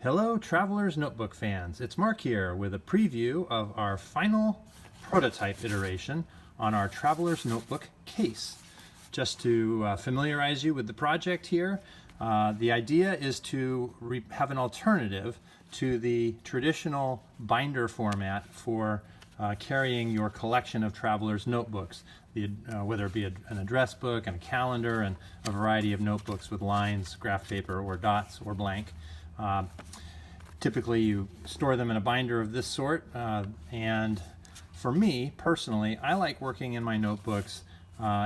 Hello Traveler's Notebook fans, it's Mark here with a preview of our final prototype iteration on our Traveler's Notebook case. Just to familiarize you with the project here, the idea is to have an alternative to the traditional binder format for carrying your collection of traveler's notebooks, whether it be an address book and a calendar and a variety of notebooks with lines, graph paper, or dots, or blank. Typically you store them in a binder of this sort, and for me personally, I like working in my notebooks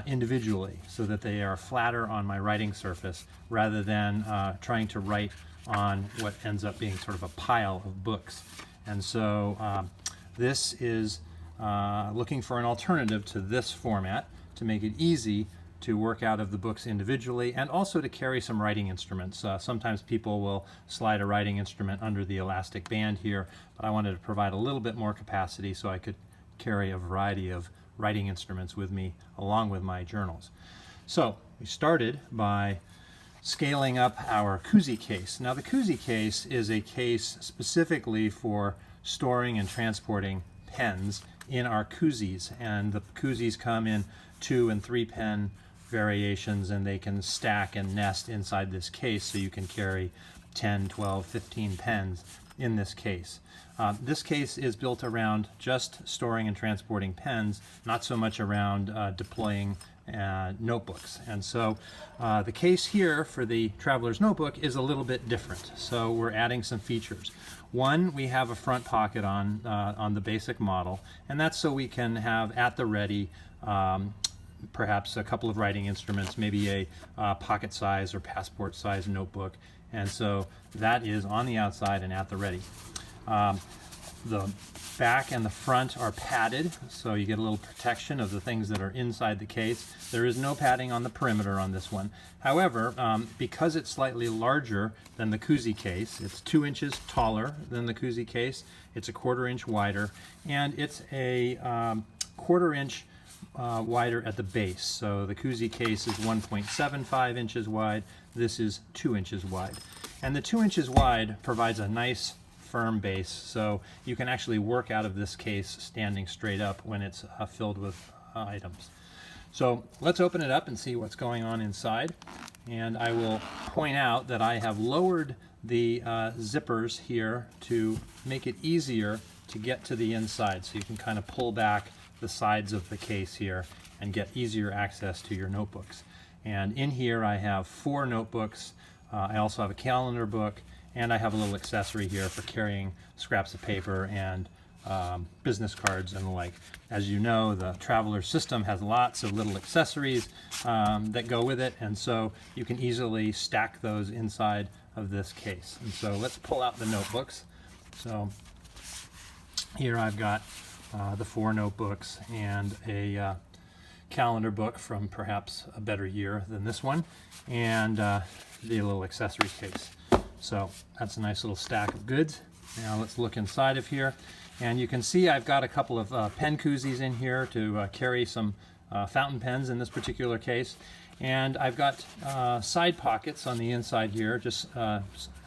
individually so that they are flatter on my writing surface rather than trying to write on what ends up being sort of a pile of books. And so this is looking for an alternative to this format to make it easy to work out of the books individually and also to carry some writing instruments. Sometimes people will slide a writing instrument under the elastic band here, but I wanted to provide a little bit more capacity so I could carry a variety of writing instruments with me along with my journals. So we started by scaling up our Koozie case. Now the Koozie case is a case specifically for storing and transporting pens in our Coozies, and the Coozies come in 2 and 3 pen variations, and they can stack and nest inside this case so you can carry 10, 12, 15 pens in this case. This case is built around just storing and transporting pens, not so much around deploying notebooks. And so the case here for the Traveler's Notebook is a little bit different. So we're adding some features. One, we have a front pocket on the basic model, and that's so we can have at the ready perhaps a couple of writing instruments, maybe a pocket size or passport size notebook, and so that is on the outside and at the ready. The back and the front are padded, so you get a little protection of the things that are inside the case. There is no padding on the perimeter on this one. However, because it's slightly larger than the Koozie case, it's 2 inches taller than the Koozie case, it's a 1/4 inch wider, and it's a 1/4 inch wider at the base. So the Koozie case is 1.75 inches wide, this is 2 inches wide. And the 2 inches wide provides a nice firm base, so you can actually work out of this case standing straight up when it's filled with items. So let's open it up and see what's going on inside. And I will point out that I have lowered the zippers here to make it easier to get to the inside, so you can kind of pull back the sides of the case here and get easier access to your notebooks. And in here I have 4 notebooks. I also have a calendar book, and I have a little accessory here for carrying scraps of paper and business cards and the like. As you know, the Traveler system has lots of little accessories that go with it, and so you can easily stack those inside of this case. And so let's pull out the notebooks. So here I've got the 4 notebooks and a calendar book from perhaps a better year than this one, and the little accessory case. So that's a nice little stack of goods. Now let's look inside of here, and you can see I've got a couple of pen koozies in here to carry some fountain pens in this particular case, and I've got side pockets on the inside here, just a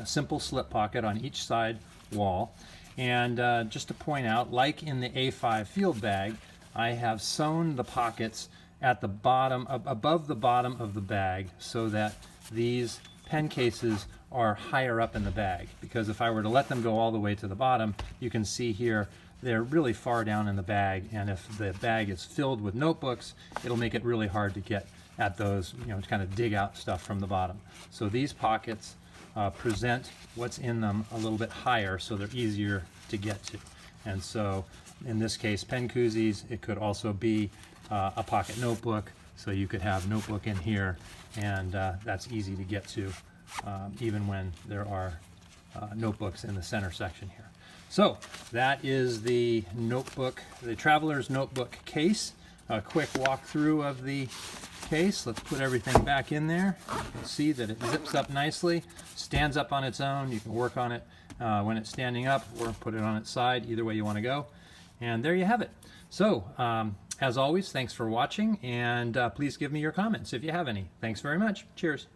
simple slip pocket on each side wall. And just to point out, like in the A5 field bag, I have sewn the pockets at the bottom, above the bottom of the bag, so that these pen cases are higher up in the bag, because if I were to let them go all the way to the bottom, you can see here they're really far down in the bag, and if the bag is filled with notebooks, it'll make it really hard to get at those, to kind of dig out stuff from the bottom. So these pockets present what's in them a little bit higher, so they're easier to get to. And so in this case, pen koozies, it could also be a pocket notebook, so you could have notebook in here, and that's easy to get to even when there are notebooks in the center section here. So that is the notebook, the Traveler's Notebook case. A quick walkthrough of the case. Let's put everything back in there. You can see that it zips up nicely, stands up on its own. You can work on it when it's standing up, or put it on its side, either way you want to go. And there you have it. So as always, thanks for watching, and please give me your comments if you have any. Thanks very much. Cheers.